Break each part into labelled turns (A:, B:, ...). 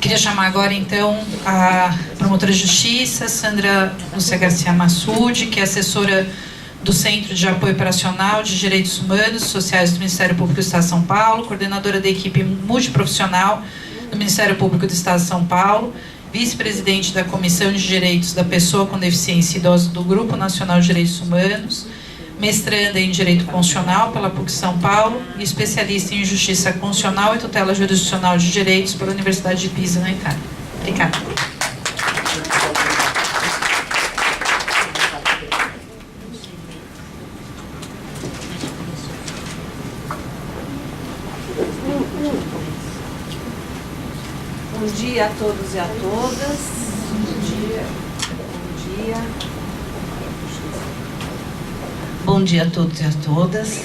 A: Queria chamar agora, então, a promotora de justiça, Sandra Lúcia Garcia Massude, que é assessora do Centro de Apoio Operacional de Direitos Humanos e Sociais do Ministério Público do Estado de São Paulo, coordenadora da equipe multiprofissional do Ministério Público do Estado de São Paulo, vice-presidente da Comissão de Direitos da Pessoa com Deficiência Idosa do Grupo Nacional de Direitos Humanos, mestranda em Direito Constitucional pela PUC São Paulo e especialista em Justiça Constitucional e Tutela Jurisdicional de Direitos pela Universidade de Pisa, na Itália. Obrigada.
B: Bom dia a todos e a todas. Bom dia. Bom dia. Bom dia a todos e a todas.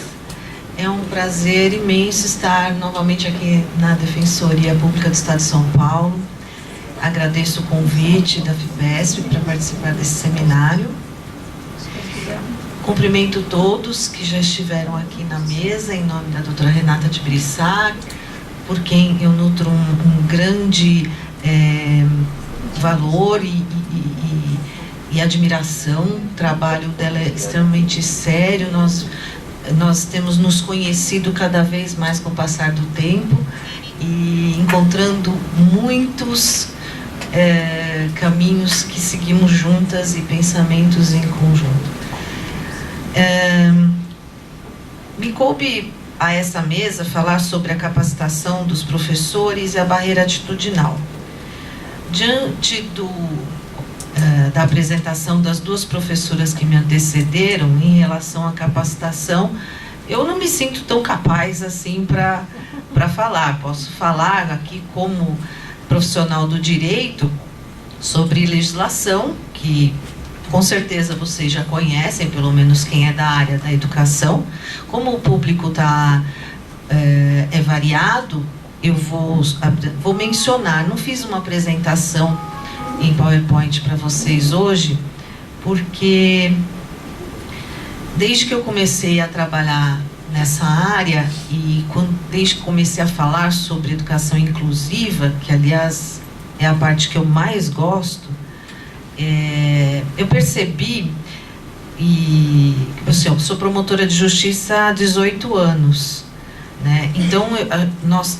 B: É um prazer imenso estar novamente aqui na Defensoria Pública do Estado de São Paulo. Agradeço o convite da FIPESP para participar desse seminário. Cumprimento todos que já estiveram aqui na mesa, em nome da doutora Renata de Brissac, por quem eu nutro um grande valor e admiração. O trabalho dela é extremamente sério. Nós temos nos conhecido cada vez mais com o passar do tempo e encontrando muitos caminhos que seguimos juntas e pensamentos em conjunto. Me coube a essa mesa falar sobre a capacitação dos professores e a barreira atitudinal. Diante da apresentação das duas professoras que me antecederam em relação à capacitação, eu não me sinto tão capaz assim para falar. Posso falar aqui como profissional do direito sobre legislação, que com certeza vocês já conhecem, pelo menos quem é da área da educação. Como o público é variado, eu vou mencionar. Não fiz uma apresentação em PowerPoint para vocês hoje, porque desde que eu comecei a trabalhar nessa área e desde que comecei a falar sobre educação inclusiva, que aliás é a parte que eu mais gosto, eu percebi, eu sou promotora de justiça há 18 anos, né? Então nós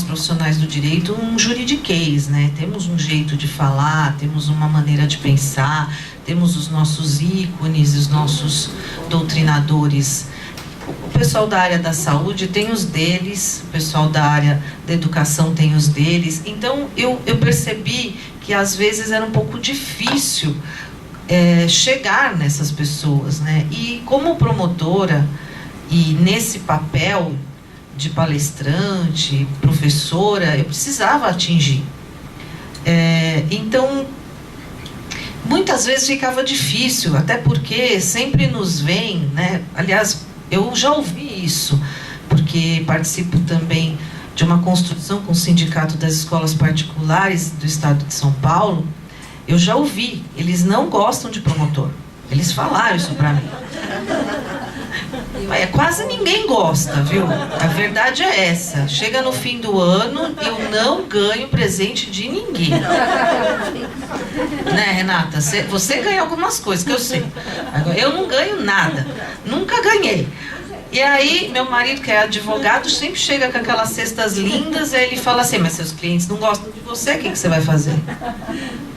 B: profissionais do direito, um juridiquês, né? Temos um jeito de falar, temos uma maneira de pensar, temos os nossos ícones, os nossos doutrinadores. O pessoal da área da saúde tem os deles, o pessoal da área da educação tem os deles. Então eu percebi que às vezes era um pouco difícil chegar nessas pessoas, né? E como promotora, e nesse papel de palestrante, professora, eu precisava atingir. Então, muitas vezes ficava difícil, até porque sempre nos vem, né? Aliás, eu já ouvi isso, porque participo também de uma construção com o Sindicato das Escolas Particulares do Estado de São Paulo. Eu já ouvi, eles não gostam de promotor. Eles falaram isso para mim. Quase ninguém gosta, viu? A verdade é essa. Chega no fim do ano, eu não ganho presente de ninguém. Né, Renata? Você ganha algumas coisas, que eu sei. Eu não ganho nada. Nunca ganhei. E aí, meu marido, que é advogado, sempre chega com aquelas cestas lindas, e aí ele fala assim: mas seus clientes não gostam de você, o que você vai fazer?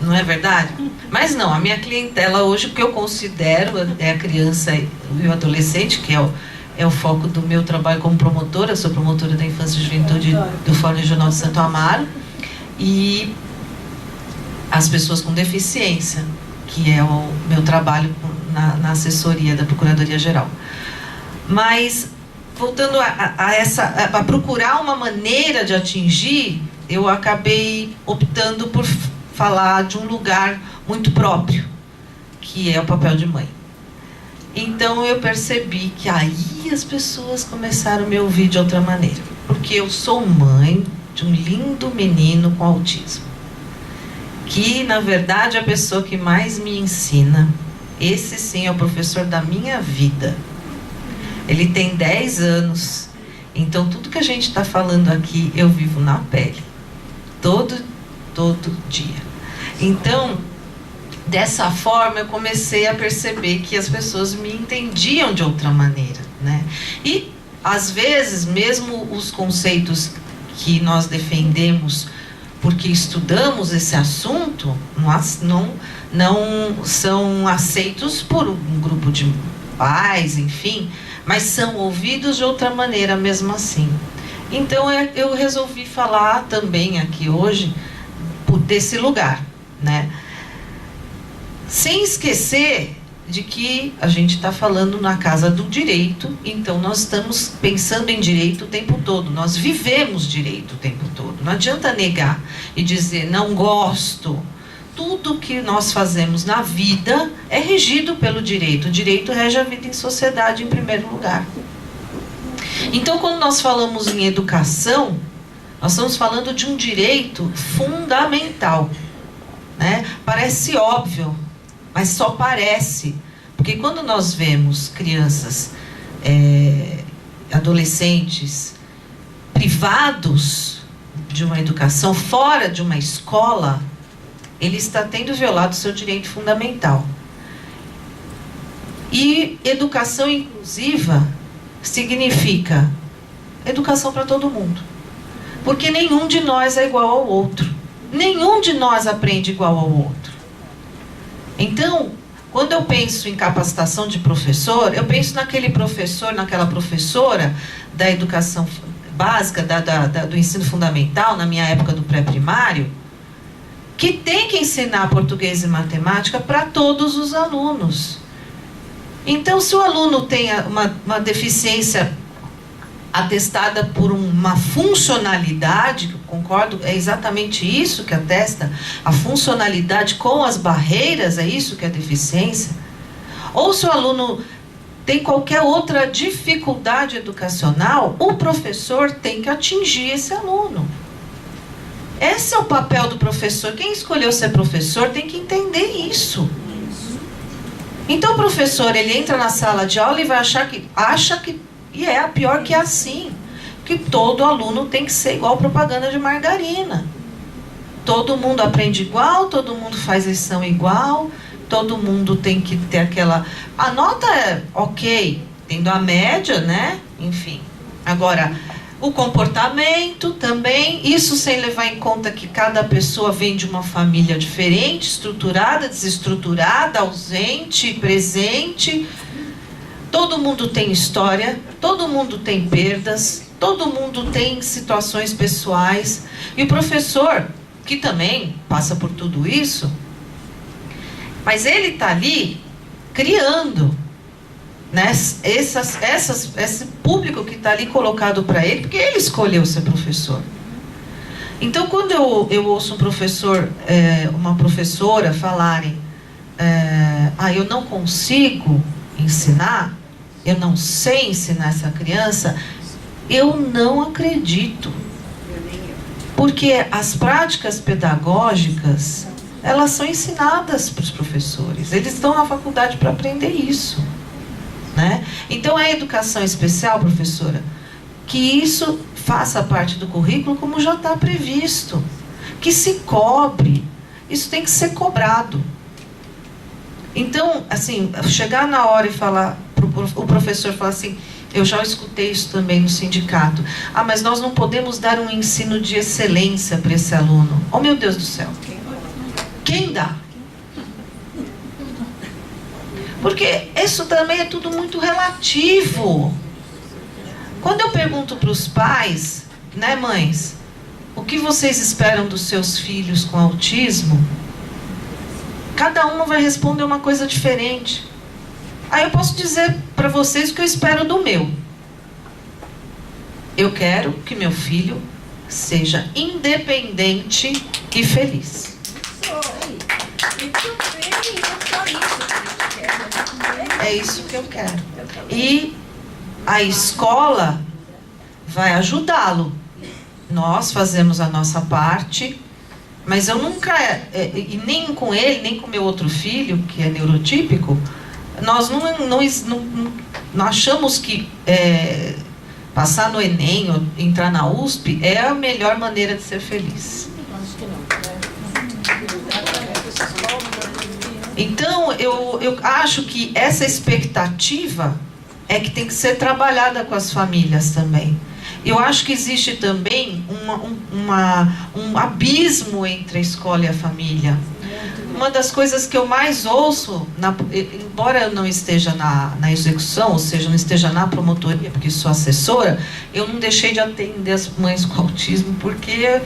B: Não é verdade? Mas não, a minha clientela hoje, o que eu considero é a criança e o adolescente, que é o foco do meu trabalho como promotora. Eu sou promotora da Infância e Juventude do Fórum Regional de Santo Amaro, e as pessoas com deficiência, que é o meu trabalho na assessoria da Procuradoria-Geral. Mas, voltando a procurar uma maneira de atingir, eu acabei optando por falar de um lugar muito próprio, que é o papel de mãe. Então eu percebi que aí as pessoas começaram a me ouvir de outra maneira, porque eu sou mãe de um lindo menino com autismo, que na verdade é a pessoa que mais me ensina. Esse sim é o professor da minha vida. Ele tem 10 anos, então tudo que a gente está falando aqui eu vivo na pele. Todo dia. Então, dessa forma, eu comecei a perceber que as pessoas me entendiam de outra maneira, né? E, às vezes, mesmo os conceitos que nós defendemos porque estudamos esse assunto, não são aceitos por um grupo de pais, enfim, mas são ouvidos de outra maneira mesmo assim. Então eu resolvi falar também aqui hoje desse lugar, né? Sem esquecer de que a gente está falando na casa do direito, então nós estamos pensando em direito o tempo todo, nós vivemos direito o tempo todo. Não adianta negar e dizer não gosto. Tudo que nós fazemos na vida é regido pelo direito. O direito rege a vida em sociedade em primeiro lugar. Então, quando nós falamos em educação, nós estamos falando de um direito fundamental, né? Parece óbvio, mas só parece. Porque quando nós vemos crianças, adolescentes, privados de uma educação, fora de uma escola, ele está tendo violado o seu direito fundamental. E educação inclusiva significa educação para todo mundo. Porque nenhum de nós é igual ao outro. Nenhum de nós aprende igual ao outro. Então, quando eu penso em capacitação de professor, eu penso naquele professor, naquela professora da educação básica, do ensino fundamental, na minha época do pré-primário, que tem que ensinar português e matemática para todos os alunos. Então, se o aluno tem uma deficiência atestada por uma funcionalidade, que eu concordo, é exatamente isso que atesta, a funcionalidade com as barreiras, é isso que é deficiência. Ou se o aluno tem qualquer outra dificuldade educacional, o professor tem que atingir esse aluno. Esse é o papel do professor. Quem escolheu ser professor tem que entender isso. Então o professor, ele entra na sala de aula e vai acha que e é pior que é assim, que todo aluno tem que ser igual propaganda de margarina. Todo mundo aprende igual, todo mundo faz lição igual, todo mundo tem que ter aquela... A nota é ok, tendo a média, né? Enfim. Agora, o comportamento também, isso sem levar em conta que cada pessoa vem de uma família diferente, estruturada, desestruturada, ausente, presente. Todo mundo tem história, todo mundo tem perdas, todo mundo tem situações pessoais. E o professor, que também passa por tudo isso, mas ele está ali criando, né, esse público que está ali colocado para ele, porque ele escolheu ser professor. Então, quando eu ouço um professor, uma professora falarem, eu não consigo ensinar, eu não sei ensinar essa criança, eu não acredito. Porque as práticas pedagógicas, elas são ensinadas para os professores. Eles estão na faculdade para aprender isso, né? Então, é educação especial, professora, que isso faça parte do currículo como já está previsto. Que se cobre. Isso tem que ser cobrado. Então, assim, chegar na hora e falar, o professor falar assim, eu já escutei isso também no sindicato, mas nós não podemos dar um ensino de excelência para esse aluno. Oh, meu Deus do céu. Quem dá? Porque isso também é tudo muito relativo. Quando eu pergunto para os pais, né, mães, o que vocês esperam dos seus filhos com autismo? Cada uma vai responder uma coisa diferente. Aí eu posso dizer para vocês o que eu espero do meu. Eu quero que meu filho seja independente e feliz. É isso que eu quero. E a escola vai ajudá-lo. Nós fazemos a nossa parte, mas eu nunca, e nem com ele, nem com meu outro filho, que é neurotípico, nós não achamos que passar no Enem ou entrar na USP é a melhor maneira de ser feliz. Então, eu acho que essa expectativa é que tem que ser trabalhada com as famílias também. Eu acho que existe também um abismo entre a escola e a família. Uma das coisas que eu mais ouço, embora eu não esteja na execução, ou seja, não esteja na promotoria, porque sou assessora, eu não deixei de atender as mães com autismo, porque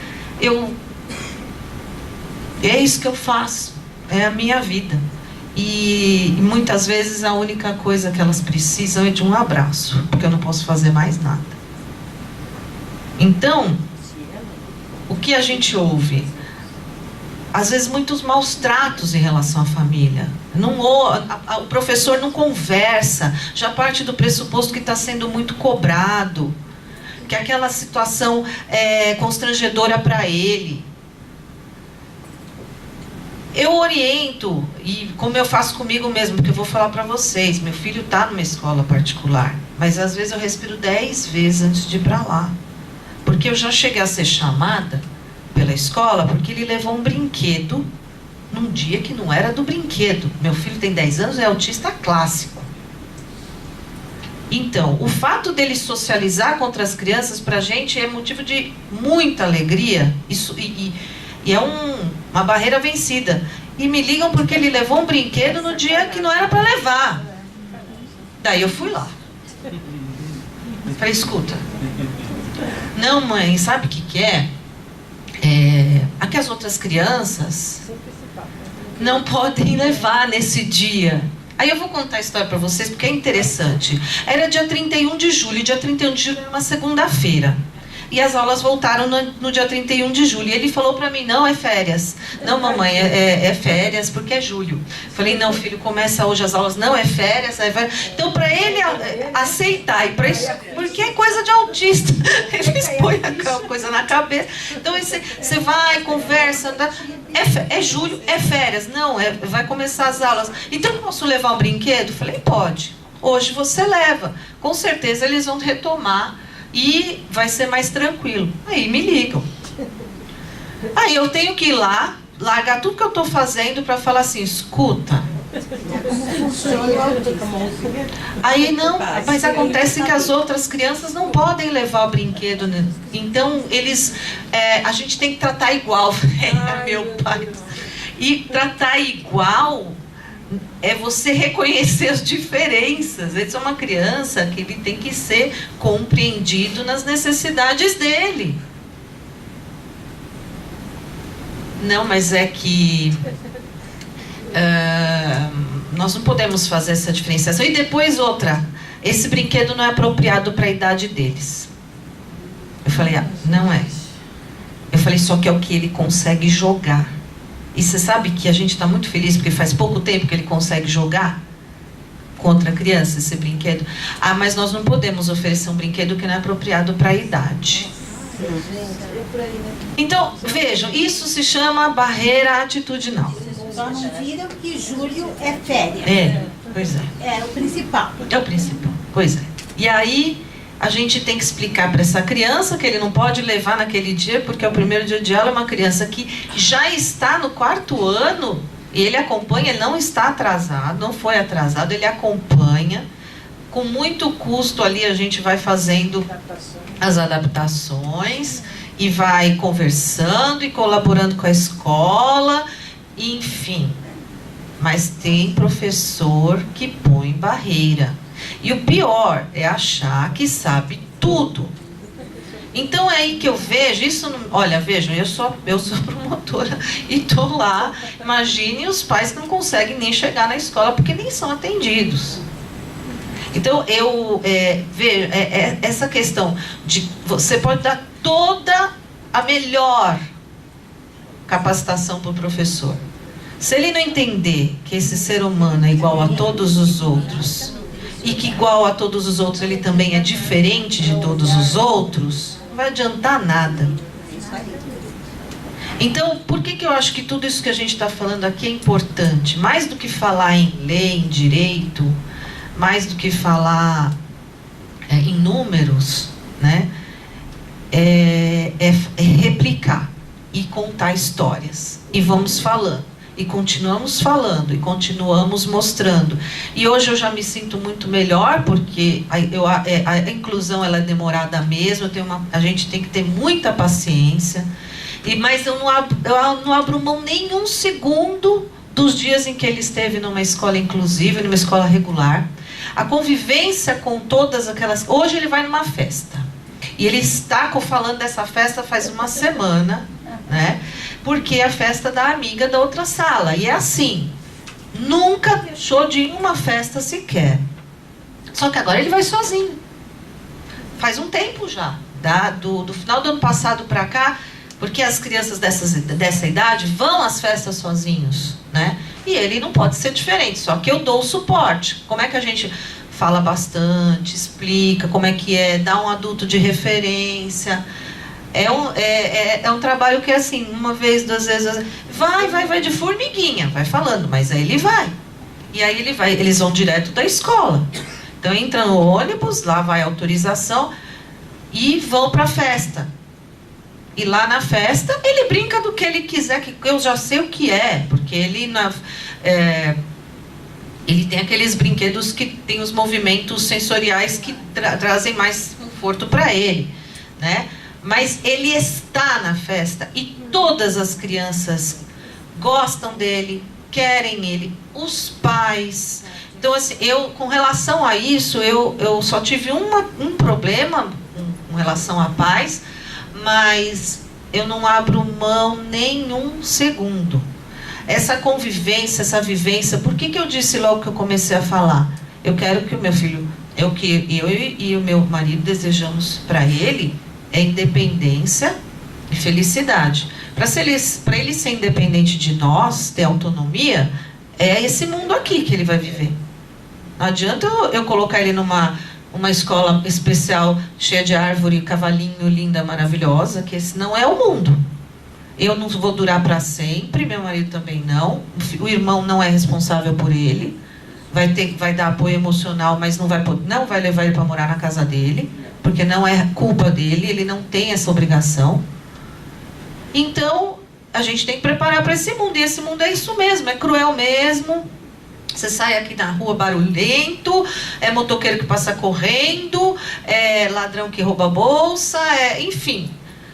B: é isso que eu faço, é a minha vida. E muitas vezes a única coisa que elas precisam é de um abraço, porque eu não posso fazer mais nada. Então, o que a gente ouve? Às vezes muitos maus tratos em relação à família. O professor não conversa, já parte do pressuposto que está sendo muito cobrado, que aquela situação é constrangedora para ele. Eu oriento, e como eu faço comigo mesmo, porque eu vou falar para vocês, meu filho está numa escola particular, mas às vezes eu respiro 10 vezes antes de ir para lá. Porque eu já cheguei a ser chamada pela escola porque ele levou um brinquedo num dia que não era do brinquedo. Meu filho tem 10 anos, é autista clássico. Então, o fato dele socializar com outras crianças, para a gente, é motivo de muita alegria. E é uma barreira vencida. E me ligam porque ele levou um brinquedo no dia que não era para levar. Daí eu fui lá. Falei, escuta. Não, mãe, sabe o que é? Aqui as outras crianças não podem levar nesse dia. Aí eu vou contar a história para vocês porque é interessante. Era dia 31 de julho, dia 31 de julho era uma segunda-feira. E as aulas voltaram no dia 31 de julho. E ele falou para mim, não, é férias. Não, mamãe, é férias porque é julho. Falei, não, filho, começa hoje as aulas. Não, é férias. Então, para ele aceitar, porque é coisa de autista. Eles põem aquela coisa na cabeça. Então, você vai, conversa, é julho, é férias. Não, vai começar as aulas. Então, eu posso levar um brinquedo? Falei, pode. Hoje você leva. Com certeza eles vão retomar. E vai ser mais tranquilo. Aí me ligam. Aí eu tenho que ir lá, largar tudo que eu estou fazendo para falar assim, escuta. Aí não, mas acontece que as outras crianças não podem levar o brinquedo, né? Então a gente tem que tratar igual. Meu pai. E tratar igual é você reconhecer as diferenças. Ele é uma criança que ele tem que ser compreendido nas necessidades dele. Não, mas é que nós não podemos fazer essa diferenciação. E depois outra, esse brinquedo não é apropriado para a idade deles. Eu falei, não é. Eu falei, só que é o que ele consegue jogar. E você sabe que a gente está muito feliz porque faz pouco tempo que ele consegue jogar contra a criança esse brinquedo. Mas nós não podemos oferecer um brinquedo que não é apropriado para a idade. Então, vejam, isso se chama barreira atitudinal.
C: Só não viram que julho é férias.
B: Pois é.
C: É o principal.
B: É o principal, pois é. E aí a gente tem que explicar para essa criança que ele não pode levar naquele dia, porque é o primeiro dia de aula, é uma criança que já está no 4º ano, e ele acompanha, ele não está atrasado, não foi atrasado, ele acompanha, com muito custo ali a gente vai fazendo as adaptações, e vai conversando e colaborando com a escola, enfim. Mas tem professor que põe barreira. E o pior é achar que sabe tudo. Então é aí que eu vejo, isso não, olha, vejam, eu sou promotora e estou lá, imagine os pais que não conseguem nem chegar na escola porque nem são atendidos. Então eu vejo essa questão de você pode dar toda a melhor capacitação para o professor. Se ele não entender que esse ser humano é igual a todos os outros, e que igual a todos os outros ele também é diferente de todos os outros, não vai adiantar nada. Então, por que eu acho que tudo isso que a gente está falando aqui é importante? Mais do que falar em lei, em direito, mais do que falar em números, né? É replicar. E contar histórias. E vamos falando. E continuamos falando, e continuamos mostrando. E hoje eu já me sinto muito melhor, porque a inclusão ela é demorada mesmo, a gente tem que ter muita paciência. Mas eu não abro mão nenhum segundo dos dias em que ele esteve numa escola inclusiva, numa escola regular. A convivência com todas aquelas... Hoje ele vai numa festa. E ele está falando dessa festa faz uma semana, né? Porque é a festa da amiga da outra sala. E é assim, nunca deixou de ir em uma festa sequer. Só que agora ele vai sozinho. Faz um tempo já. Do final do ano passado para cá, porque as crianças dessa idade vão às festas sozinhos, né? E ele não pode ser diferente, só que eu dou o suporte. Como é que a gente fala bastante, explica como é que é, dá um adulto de referência... É um trabalho que é assim, uma vez, 2 vezes, vai de formiguinha, vai falando, mas aí ele vai. E aí eles vão direto da escola. Então entra no ônibus, lá vai a autorização e vão para a festa. E lá na festa ele brinca do que ele quiser, que eu já sei o que é, porque ele tem aqueles brinquedos que tem os movimentos sensoriais que trazem mais conforto para ele, né? Mas ele está na festa e todas as crianças gostam dele, querem ele, os pais. Então, assim, com relação a isso, eu só tive um problema com relação à paz, mas eu não abro mão nenhum segundo. Essa convivência, essa vivência, por que eu disse logo que eu comecei a falar? Eu quero que o meu filho, eu e o meu marido desejamos para ele, é independência e felicidade. Para ele ser independente de nós, ter autonomia, é esse mundo aqui que ele vai viver. Não adianta eu colocar ele numa escola especial, cheia de árvore, cavalinho, linda, maravilhosa, que esse não é o mundo. Eu não vou durar para sempre, meu marido também não. O irmão não é responsável por ele. Vai dar apoio emocional, mas não vai levar ele para morar na casa dele, porque não é culpa dele, ele não tem essa obrigação. Então, a gente tem que preparar para esse mundo, e esse mundo é isso mesmo, é cruel mesmo. Você sai aqui na rua barulhento, é motoqueiro que passa correndo, é ladrão que rouba a bolsa, enfim.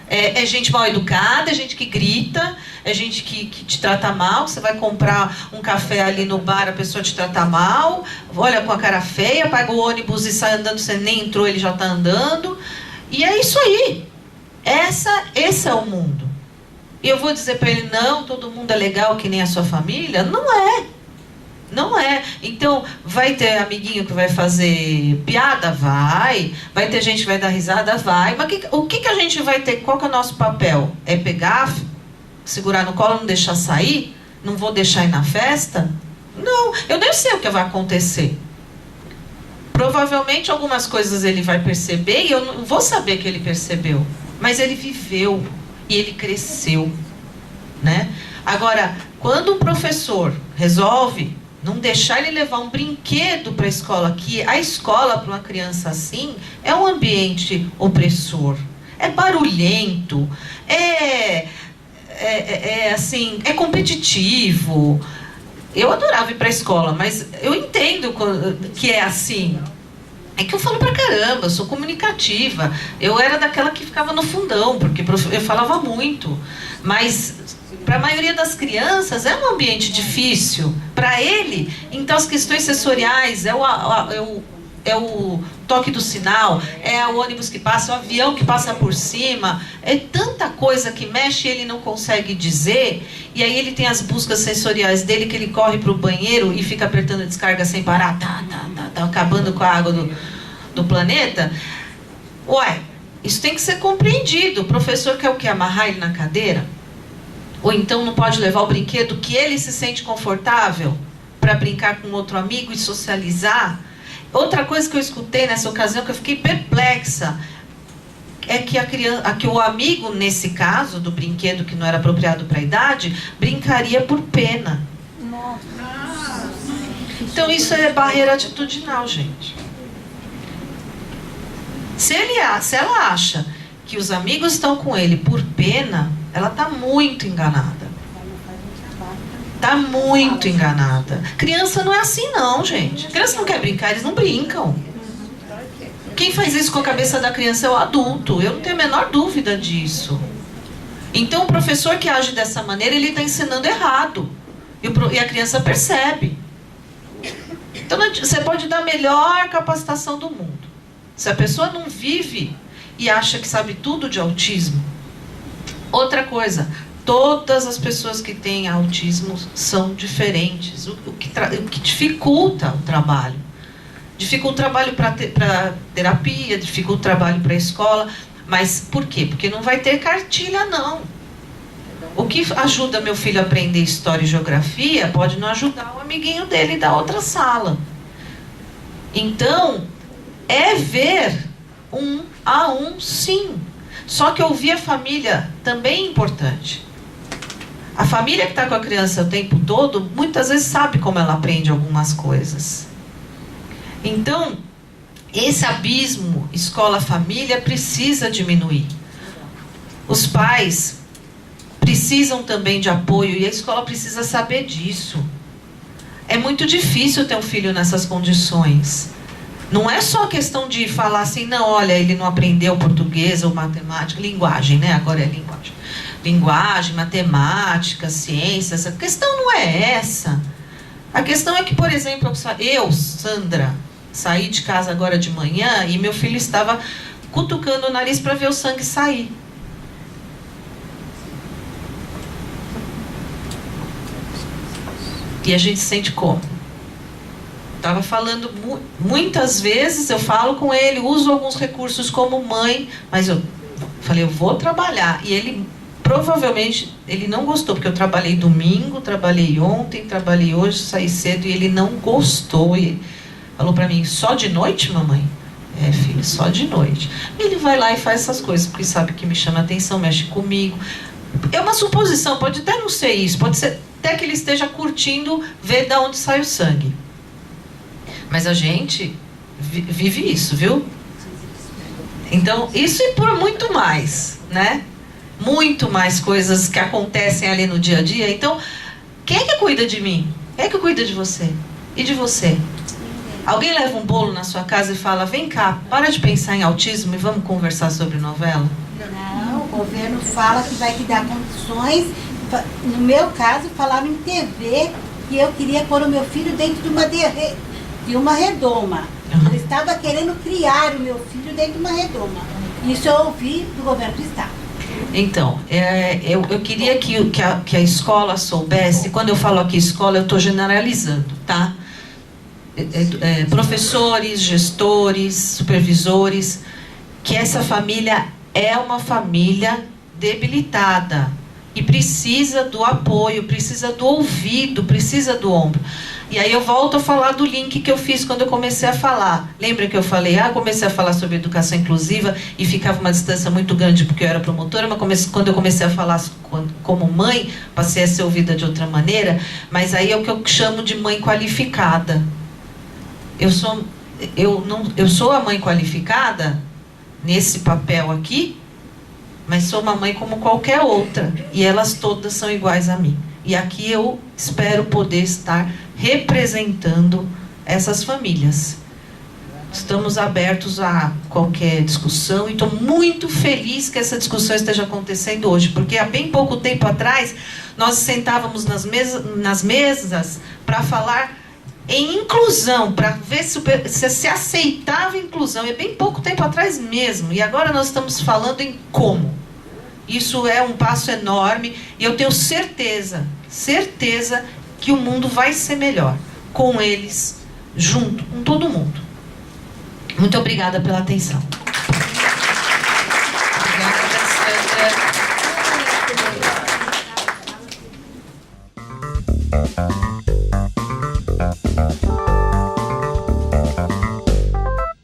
B: É gente mal educada, é gente que grita, é gente que te trata mal. Você vai comprar um café ali no bar, a pessoa te trata mal, olha com a cara feia, paga o ônibus e sai andando, você nem entrou, ele já está andando. E é isso aí. Esse é o mundo. E eu vou dizer para ele, não, todo mundo é legal que nem a sua família? Não é. Não é. Então, vai ter amiguinho que vai fazer piada? Vai. Vai ter gente que vai dar risada? Vai. Mas o que a gente vai ter? Qual que é o nosso papel? É pegar, segurar no colo, não deixar sair? Não vou deixar ir na festa? Não. Eu nem sei o que vai acontecer. Provavelmente algumas coisas ele vai perceber e eu não vou saber que ele percebeu. Mas ele viveu e ele cresceu, né? Agora, quando um professor resolve não deixar ele levar um brinquedo para a escola, que a escola para uma criança assim é um ambiente opressor, é barulhento, assim, é competitivo. Eu adorava ir para a escola, mas eu entendo que é assim. É que eu falo pra caramba, eu sou comunicativa. Eu era daquela que ficava no fundão, porque eu falava muito. Mas para a maioria das crianças é um ambiente difícil. Para ele, então as questões sensoriais, é o toque do sinal, é o ônibus que passa, o avião que passa por cima. É tanta coisa que mexe e ele não consegue dizer. E aí ele tem as buscas sensoriais dele, que ele corre para o banheiro e fica apertando descarga sem parar. Tá acabando com a água do planeta. Ué, isso tem que ser compreendido. O professor quer o quê? Amarrar ele na cadeira? Ou então não pode levar o brinquedo que ele se sente confortável para brincar com outro amigo e socializar? Outra coisa que eu escutei nessa ocasião, que eu fiquei perplexa, é que o amigo, nesse caso, do brinquedo que não era apropriado para a idade, brincaria por pena. Então isso é barreira atitudinal, gente. Se ela acha que os amigos estão com ele por pena, ela está muito enganada. Está muito enganada. Criança não é assim não, gente. Criança não quer brincar, eles não brincam. Quem faz isso com a cabeça da criança é o adulto. Eu não tenho a menor dúvida disso. Então o professor que age dessa maneira, ele está ensinando errado. E a criança percebe. Então você pode dar a melhor capacitação do mundo. Se a pessoa não vive e acha que sabe tudo de autismo. Outra coisa, todas as pessoas que têm autismo são diferentes, o que dificulta o trabalho. Dificulta o trabalho para terapia, dificulta o trabalho para a escola. Mas por quê? Porque não vai ter cartilha, não. O que ajuda meu filho a aprender história e geografia pode não ajudar o amiguinho dele da outra sala. Então, é ver um a um, sim. Só que ouvir a família também é importante. A família que está com a criança o tempo todo, muitas vezes sabe como ela aprende algumas coisas. Então, esse abismo escola-família precisa diminuir. Os pais precisam também de apoio e a escola precisa saber disso. É muito difícil ter um filho nessas condições. Não é só questão de falar assim, não, olha, ele não aprendeu português ou matemática, linguagem, né? Agora é linguagem. Linguagem, matemática, ciências, a questão não é essa. A questão é que, por exemplo, eu, Sandra, saí de casa agora de manhã e meu filho estava cutucando o nariz para ver o sangue sair. E a gente sente como? Estava falando muitas vezes, eu falo com ele, uso alguns recursos como mãe, mas eu falei, eu vou trabalhar. E ele, provavelmente, ele não gostou, porque eu trabalhei domingo, trabalhei ontem, trabalhei hoje, saí cedo, e ele não gostou. E falou para mim, só de noite, mamãe? É, filho, só de noite. E ele vai lá e faz essas coisas, porque sabe que me chama a atenção, mexe comigo. É uma suposição, pode até não ser isso, pode ser até que ele esteja curtindo ver de onde sai o sangue. Mas a gente vive isso, viu? Então, isso e por muito mais, né? Muito mais coisas que acontecem ali no dia a dia. Então, quem é que cuida de mim? Quem é que cuida de você? E de você? Alguém leva um bolo na sua casa e fala, vem cá, para de pensar em autismo e vamos conversar sobre novela?
C: Não, o governo fala que vai te dar condições. No meu caso, falaram em TV que eu queria pôr o meu filho dentro de uma redoma. Eu estava querendo criar o meu filho dentro de uma redoma. Isso eu ouvi do governo do estado.
B: Então, eu queria que a escola soubesse, quando eu falo aqui escola, eu estou generalizando, tá? Professores, gestores, supervisores, que essa família é uma família debilitada e precisa do apoio, precisa do ouvido, precisa do ombro. E aí eu volto a falar do link que eu fiz quando eu comecei a falar. Lembra que eu falei, comecei a falar sobre educação inclusiva e ficava uma distância muito grande porque eu era promotora, mas quando eu comecei a falar como mãe, passei a ser ouvida de outra maneira, mas aí é o que eu chamo de mãe qualificada. Eu sou a mãe qualificada nesse papel aqui, mas sou uma mãe como qualquer outra, e elas todas são iguais a mim. E aqui eu espero poder estar representando essas famílias. Estamos abertos a qualquer discussão e estou muito feliz que essa discussão esteja acontecendo hoje, porque há bem pouco tempo atrás nós sentávamos nas mesas para falar em inclusão, para ver se aceitava inclusão. É bem pouco tempo atrás mesmo. E agora nós estamos falando em como. Isso é um passo enorme e eu tenho certeza que o mundo vai ser melhor com eles, junto com todo mundo. Muito obrigada pela atenção.